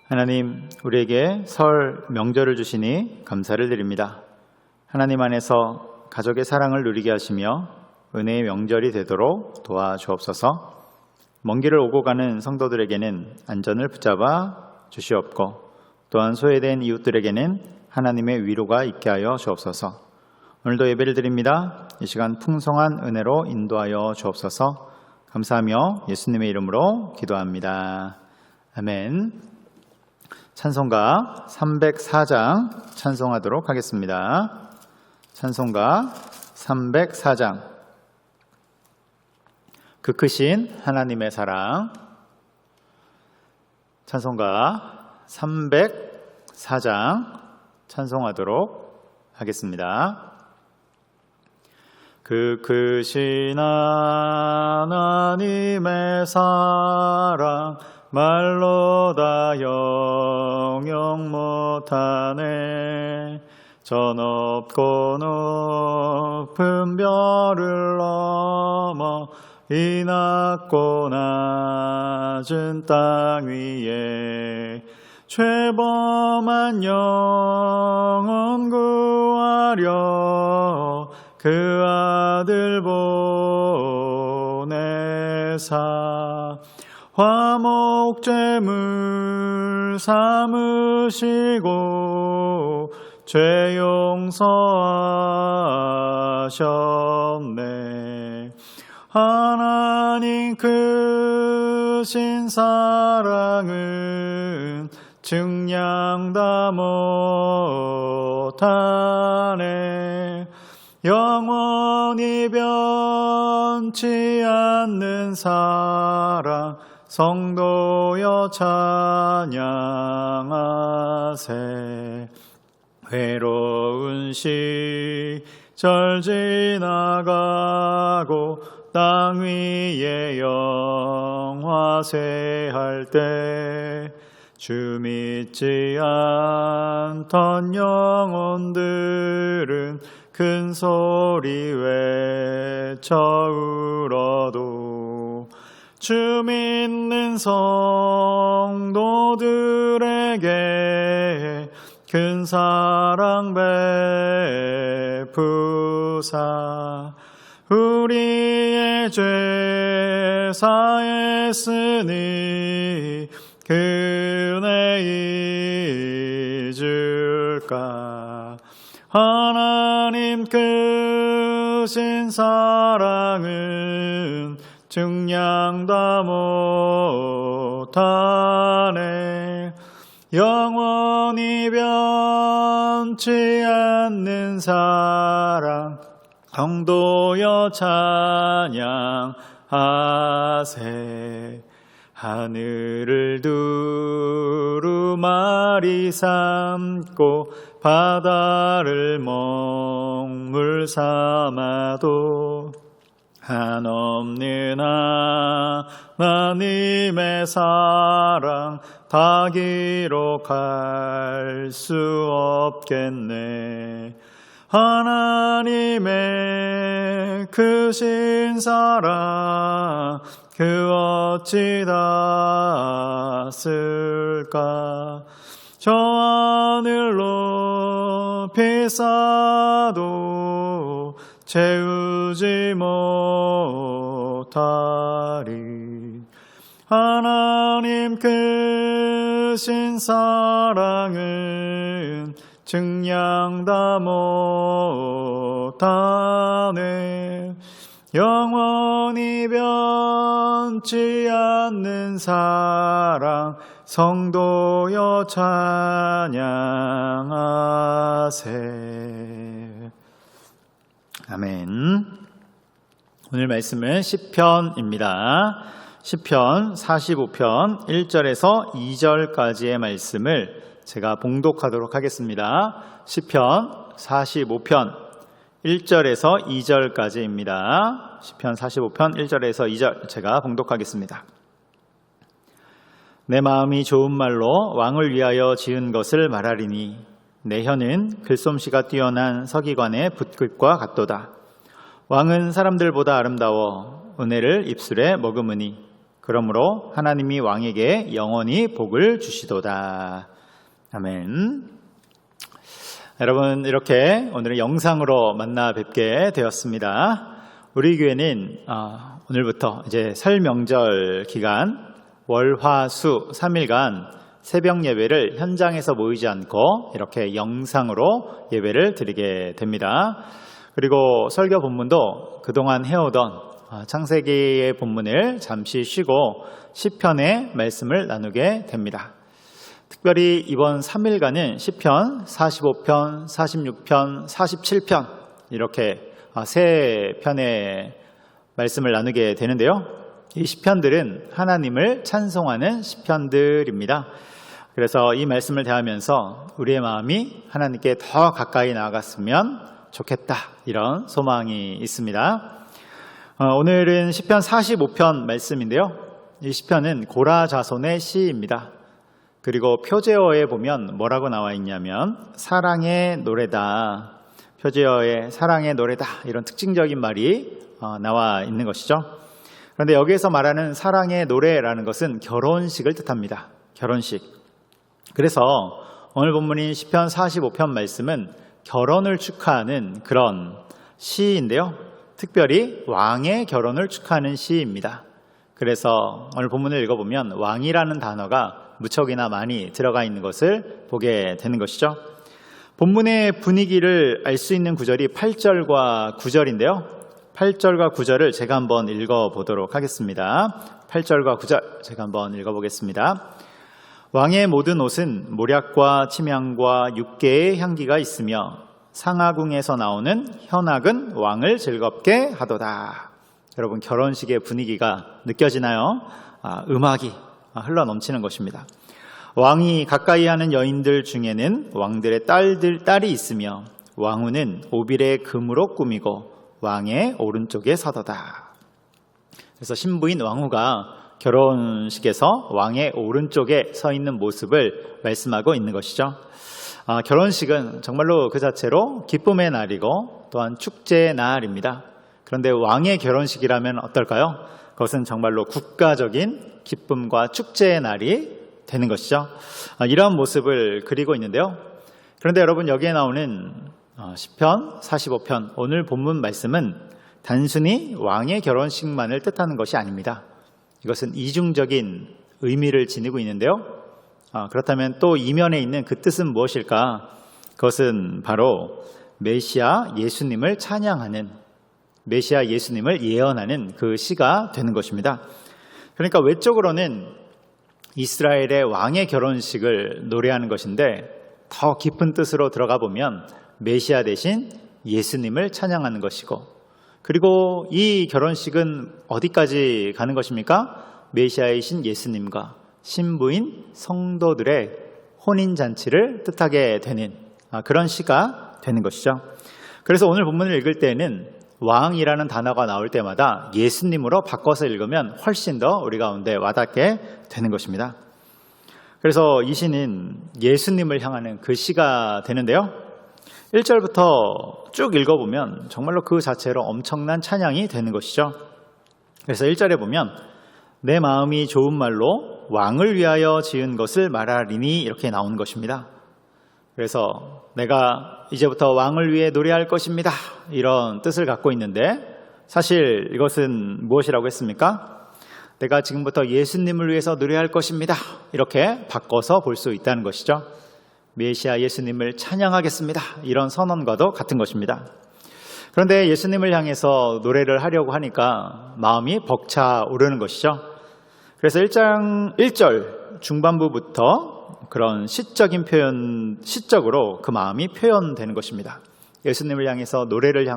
하나님, 우리에게 설 명절을 주시니 감사를 드립니다. 하나님 안에서 가족의 사랑을 누리게 하시며 은혜의 명절이 되도록 도와주옵소서. 먼 길을 오고 가는 성도들에게는 안전을 붙잡아 주시옵고, 또한 소외된 이웃들에게는 하나님의 위로가 있게 하여 주옵소서. 오늘도 예배를 드립니다. 이 시간 풍성한 은혜로 인도하여 주옵소서. 감사하며 예수님의 이름으로 기도합니다. 아멘. 찬송가 304장 찬송하도록 하겠습니다. 찬송가 304장. 그 크신 하나님의 사랑. 찬송가 304장 찬송하도록 하겠습니다. 그 크신 하나님의 사랑 말로 다 영영 못하네. 저 높고 높은 별을 넘어 이 낮고 낮은 땅 위에 죄범한 영혼 구하려 그 아들 보내사 화목제물 삼으시고 죄 용서하셨네. 하나님 크신 사랑은 증량 다 못하네. 영원히 변치 않는 사랑 성도여 찬양하세. 외로운 시절 지나가고 땅 위에 영화세할 때 주 믿지 않던 영혼들은 큰 소리 외쳐 울어도 주 믿는 성도들에게 큰 사랑 베푸사 우리의 죄 사했으니 그 은혜 잊을까. 하나님 크신 사랑은 증량 다 못하네. 영원히 변치 않는 사랑 성도여 찬양하세. 하늘을 두루마리 삼고 바다를 먹물 삼아도 한없는 하나님의 사랑 다 기록할 수 없겠네. 하나님의 크신 사랑 그 어찌 다 쓸까. 저 하늘 높이 쌓아도 채우지 못하리. 하나님 크신 사랑은 증량 다 못하네. 영원히 변치 않는 사랑 성도여 찬양하세. 아멘. 오늘 말씀은 시편입니다. 시편 45편 1절에서 2절까지의 말씀을 제가 봉독하도록 하겠습니다. 시편 45편 1절에서 2절까지입니다. 시편 45편 1절에서 2절 제가 봉독하겠습니다. 내 마음이 좋은 말로 왕을 위하여 지은 것을 말하리니 내 혀는 글솜씨가 뛰어난 서기관의 붓글과 같도다. 왕은 사람들보다 아름다워 은혜를 입술에 머금으니 그러므로 하나님이 왕에게 영원히 복을 주시도다. 아멘. 여러분, 이렇게 오늘은 영상으로 만나 뵙게 되었습니다. 우리 교회는 오늘부터 이제 설 명절 기간 월, 화, 수 3일간 새벽 예배를 현장에서 모이지 않고 이렇게 영상으로 예배를 드리게 됩니다. 그리고 설교 본문도 그동안 해오던 창세기의 본문을 잠시 쉬고 시편의 말씀을 나누게 됩니다. 특별히 이번 3일간은 시편 45편, 46편, 47편 이렇게 세 편의 말씀을 나누게 되는데요. 이 시편들은 하나님을 찬송하는 시편들입니다. 그래서 이 말씀을 대하면서 우리의 마음이 하나님께 더 가까이 나아갔으면 좋겠다, 이런 소망이 있습니다. 오늘은 시편 45편 말씀인데요. 이 시편은 고라 자손의 시입니다. 그리고 표제어에 보면 뭐라고 나와 있냐면 사랑의 노래다, 표제어에 사랑의 노래다, 이런 특징적인 말이 나와 있는 것이죠. 그런데 여기에서 말하는 사랑의 노래라는 것은 결혼식을 뜻합니다. 결혼식. 그래서 오늘 본문인 시편 45편 말씀은 결혼을 축하하는 그런 시인데요. 특별히 왕의 결혼을 축하하는 시입니다. 그래서 오늘 본문을 읽어보면 왕이라는 단어가 무척이나 많이 들어가 있는 것을 보게 되는 것이죠. 본문의 분위기를 알 수 있는 구절이 8절과 9절인데요. 8절과 9절을 제가 한번 읽어보도록 하겠습니다. 8절과 9절 제가 한번 읽어보겠습니다. 왕의 모든 옷은 모략과 침향과 육개의 향기가 있으며 상하궁에서 나오는 현악은 왕을 즐겁게 하도다. 여러분, 결혼식의 분위기가 느껴지나요? 음악이 흘러 넘치는 것입니다. 왕이 가까이 하는 여인들 중에는 왕들의 딸이 있으며 왕후는 오빌의 금으로 꾸미고 왕의 오른쪽에 서도다. 그래서 신부인 왕후가 결혼식에서 왕의 오른쪽에 서 있는 모습을 말씀하고 있는 것이죠. 결혼식은 정말로 그 자체로 기쁨의 날이고 또한 축제의 날입니다. 그런데 왕의 결혼식이라면 어떨까요? 그것은 정말로 국가적인 기쁨과 축제의 날이 되는 것이죠. 이런 모습을 그리고 있는데요. 그런데 여러분, 여기에 나오는 시편 45편 오늘 본문 말씀은 단순히 왕의 결혼식만을 뜻하는 것이 아닙니다. 이것은 이중적인 의미를 지니고 있는데요. 그렇다면 또 이면에 있는 그 뜻은 무엇일까? 그것은 바로 메시아 예수님을 찬양하는, 메시아 예수님을 예언하는 그 시가 되는 것입니다. 그러니까 외적으로는 이스라엘의 왕의 결혼식을 노래하는 것인데 더 깊은 뜻으로 들어가 보면 메시아 대신 예수님을 찬양하는 것이고, 그리고 이 결혼식은 어디까지 가는 것입니까? 메시아이신 예수님과 신부인 성도들의 혼인잔치를 뜻하게 되는 그런 시가 되는 것이죠. 그래서 오늘 본문을 읽을 때는 왕이라는 단어가 나올 때마다 예수님으로 바꿔서 읽으면 훨씬 더 우리 가운데 와닿게 되는 것입니다. 그래서 이 시는 예수님을 향하는 그 시가 되는데요. 1절부터 쭉 읽어보면 정말로 그 자체로 엄청난 찬양이 되는 것이죠. 그래서 1절에 보면 내 마음이 좋은 말로 왕을 위하여 지은 것을 말하리니, 이렇게 나오는 것입니다. 그래서 내가 이제부터 왕을 위해 노래할 것입니다, 이런 뜻을 갖고 있는데 사실 이것은 무엇이라고 했습니까? 내가 지금부터 예수님을 위해서 노래할 것입니다, 이렇게 바꿔서 볼 수 있다는 것이죠. 메시아 예수님을 찬양하겠습니다, 이런 선언과도 같은 것입니다. 그런데 예수님을 향해서 노래를 하려고 하니까 마음이 벅차오르는 것이죠. 그래서 1절 중반부부터 그런 시적으로 그 마음이 표현되는 것입니다. 예수님을 향해서 노래를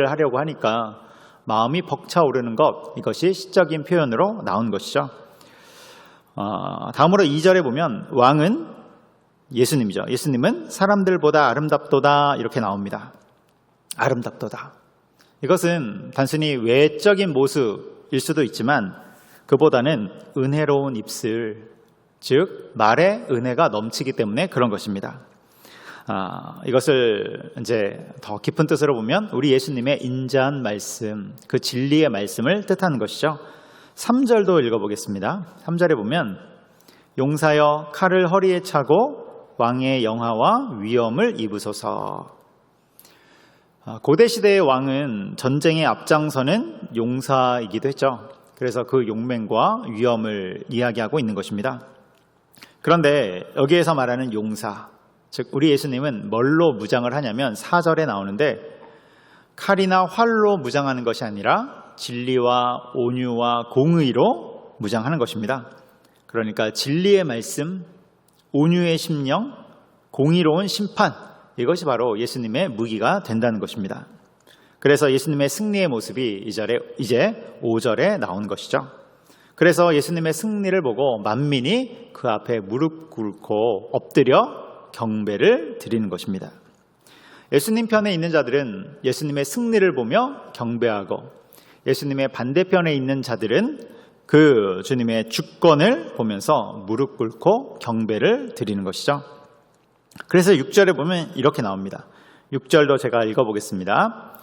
하려고 하니까 마음이 벅차오르는 것, 이것이 시적인 표현으로 나온 것이죠. 다음으로 2절에 보면 왕은 예수님이죠. 예수님은 사람들보다 아름답도다, 이렇게 나옵니다. 아름답도다. 이것은 단순히 외적인 모습일 수도 있지만 그보다는 은혜로운 입술, 즉 말에 은혜가 넘치기 때문에 그런 것입니다. 이것을 이제 더 깊은 뜻으로 보면 우리 예수님의 인자한 말씀, 그 진리의 말씀을 뜻하는 것이죠. 3절도 읽어보겠습니다. 3절에 보면 용사여 칼을 허리에 차고 왕의 영화와 위엄을 입으소서. 고대 시대의 왕은 전쟁에 앞장서는 용사이기도 했죠. 그래서 그 용맹과 위엄을 이야기하고 있는 것입니다. 그런데 여기에서 말하는 용사, 즉 우리 예수님은 뭘로 무장을 하냐면 4절에 나오는데 칼이나 활로 무장하는 것이 아니라 진리와 온유와 공의로 무장하는 것입니다. 그러니까 진리의 말씀, 온유의 심령, 공의로운 심판, 이것이 바로 예수님의 무기가 된다는 것입니다. 그래서 예수님의 승리의 모습이 이제 5절에 나온 것이죠. 그래서 예수님의 승리를 보고 만민이 그 앞에 무릎 꿇고 엎드려 경배를 드리는 것입니다. 예수님 편에 있는 자들은 예수님의 승리를 보며 경배하고 예수님의 반대편에 있는 자들은 그 주님의 주권을 보면서 무릎 꿇고 경배를 드리는 것이죠. 그래서 6절에 보면 이렇게 나옵니다. 6절도 제가 읽어보겠습니다.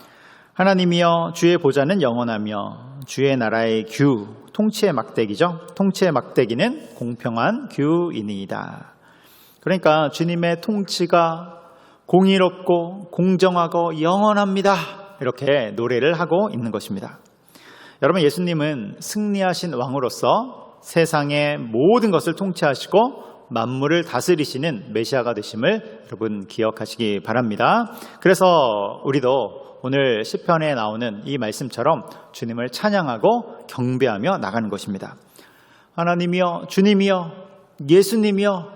하나님이여 주의 보좌는 영원하며 주의 나라의 규, 통치의 막대기죠. 통치의 막대기는 공평한 규이니이다. 그러니까 주님의 통치가 공의롭고 공정하고 영원합니다. 이렇게 노래를 하고 있는 것입니다. 여러분, 예수님은 승리하신 왕으로서 세상의 모든 것을 통치하시고 만물을 다스리시는 메시아가 되심을 여러분 기억하시기 바랍니다. 그래서 우리도 오늘 시편에 나오는 이 말씀처럼 주님을 찬양하고 경배하며 나가는 것입니다. 하나님이여, 주님이여, 예수님이여,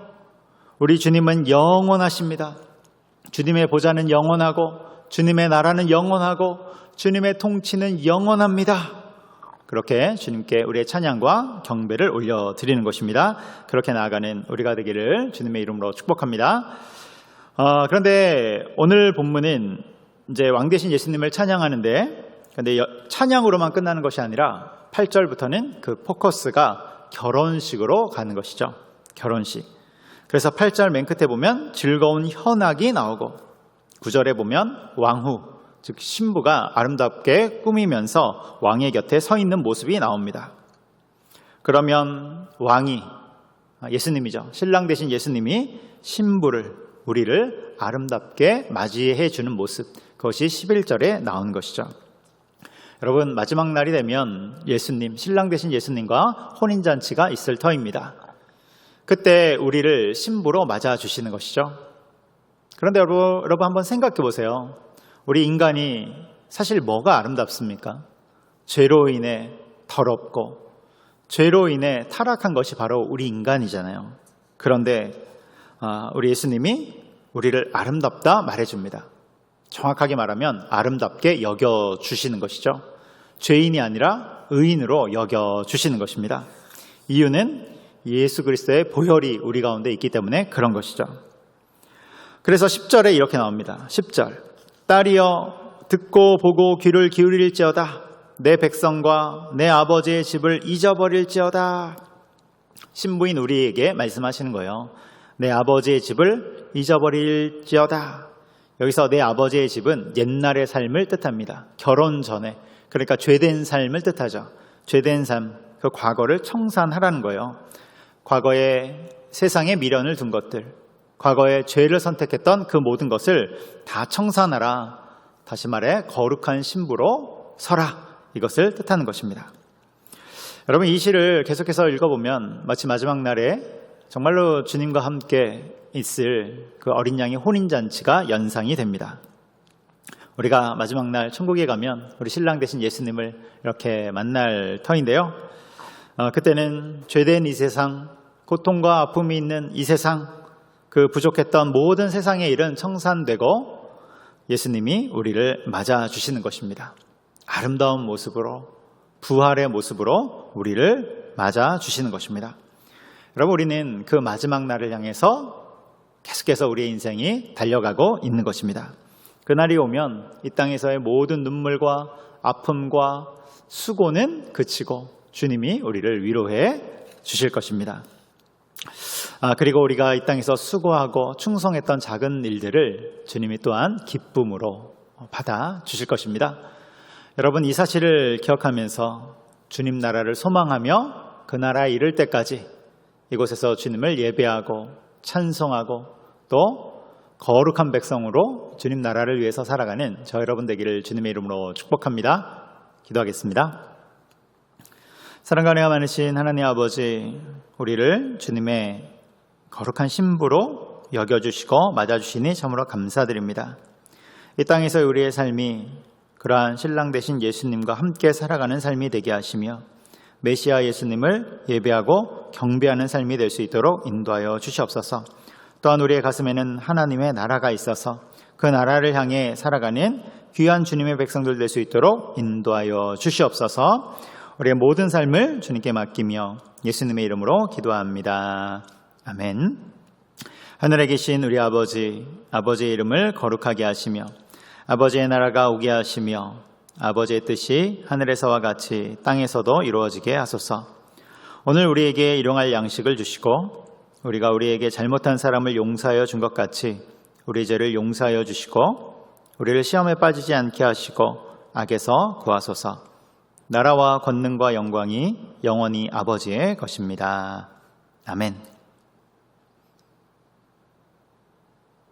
우리 주님은 영원하십니다. 주님의 보좌는 영원하고 주님의 나라는 영원하고 주님의 통치는 영원합니다. 그렇게 주님께 우리의 찬양과 경배를 올려드리는 것입니다. 그렇게 나아가는 우리가 되기를 주님의 이름으로 축복합니다. 그런데 오늘 본문은 이제 왕 대신 예수님을 찬양하는데, 근데 찬양으로만 끝나는 것이 아니라 8절부터는 그 포커스가 결혼식으로 가는 것이죠. 결혼식. 그래서 8절 맨 끝에 보면 즐거운 현악이 나오고 9절에 보면 왕후, 즉 신부가 아름답게 꾸미면서 왕의 곁에 서 있는 모습이 나옵니다. 그러면 왕이, 예수님이죠. 신랑 되신 예수님이 신부를, 우리를 아름답게 맞이해 주는 모습, 그것이 11절에 나온 것이죠. 여러분, 마지막 날이 되면 예수님, 신랑 되신 예수님과 혼인잔치가 있을 터입니다. 그때 우리를 신부로 맞아주시는 것이죠. 그런데 여러분 한번 생각해 보세요. 우리 인간이 사실 뭐가 아름답습니까? 죄로 인해 더럽고 죄로 인해 타락한 것이 바로 우리 인간이잖아요. 그런데 우리 예수님이 우리를 아름답다 말해줍니다. 정확하게 말하면 아름답게 여겨주시는 것이죠. 죄인이 아니라 의인으로 여겨주시는 것입니다. 이유는 예수 그리스도의 보혈이 우리 가운데 있기 때문에 그런 것이죠. 그래서 10절에 이렇게 나옵니다. 10절, 딸이여 듣고 보고 귀를 기울일지어다. 내 백성과 내 아버지의 집을 잊어버릴지어다. 신부인 우리에게 말씀하시는 거예요. 내 아버지의 집을 잊어버릴지어다. 여기서 내 아버지의 집은 옛날의 삶을 뜻합니다. 결혼 전에, 그러니까 죄된 삶을 뜻하죠. 죄된 삶, 그 과거를 청산하라는 거예요. 과거에 세상에 미련을 둔 것들, 과거에 죄를 선택했던 그 모든 것을 다 청산하라. 다시 말해 거룩한 신부로 서라. 이것을 뜻하는 것입니다. 여러분, 이 시를 계속해서 읽어보면 마치 마지막 날에 정말로 주님과 함께 있을 그 어린 양의 혼인잔치가 연상이 됩니다. 우리가 마지막 날 천국에 가면 우리 신랑 되신 예수님을 이렇게 만날 터인데요. 그때는 죄된 이 세상, 고통과 아픔이 있는 이 세상, 그 부족했던 모든 세상의 일은 청산되고 예수님이 우리를 맞아주시는 것입니다. 아름다운 모습으로, 부활의 모습으로 우리를 맞아주시는 것입니다. 여러분, 우리는 그 마지막 날을 향해서 계속해서 우리의 인생이 달려가고 있는 것입니다. 그날이 오면 이 땅에서의 모든 눈물과 아픔과 수고는 그치고 주님이 우리를 위로해 주실 것입니다. 그리고 우리가 이 땅에서 수고하고 충성했던 작은 일들을 주님이 또한 기쁨으로 받아 주실 것입니다. 여러분, 이 사실을 기억하면서 주님 나라를 소망하며 그 나라에 이를 때까지 이곳에서 주님을 예배하고 찬송하고 또 거룩한 백성으로 주님 나라를 위해서 살아가는 저 여러분 되기를 주님의 이름으로 축복합니다. 기도하겠습니다. 사랑과 은혜가 많으신 하나님 아버지, 우리를 주님의 거룩한 신부로 여겨주시고 맞아주시니 참으로 감사드립니다. 이 땅에서 우리의 삶이 그러한 신랑 되신 예수님과 함께 살아가는 삶이 되게 하시며 메시아 예수님을 예배하고 경배하는 삶이 될 수 있도록 인도하여 주시옵소서. 또한 우리의 가슴에는 하나님의 나라가 있어서 그 나라를 향해 살아가는 귀한 주님의 백성들 될 수 있도록 인도하여 주시옵소서. 우리의 모든 삶을 주님께 맡기며 예수님의 이름으로 기도합니다. 아멘. 하늘에 계신 우리 아버지, 아버지의 이름을 거룩하게 하시며 아버지의 나라가 오게 하시며 아버지의 뜻이 하늘에서와 같이 땅에서도 이루어지게 하소서. 오늘 우리에게 일용할 양식을 주시고 우리가 우리에게 잘못한 사람을 용서하여 준 것 같이 우리 죄를 용서하여 주시고 우리를 시험에 빠지지 않게 하시고 악에서 구하소서. 나라와 권능과 영광이 영원히 아버지의 것입니다. 아멘.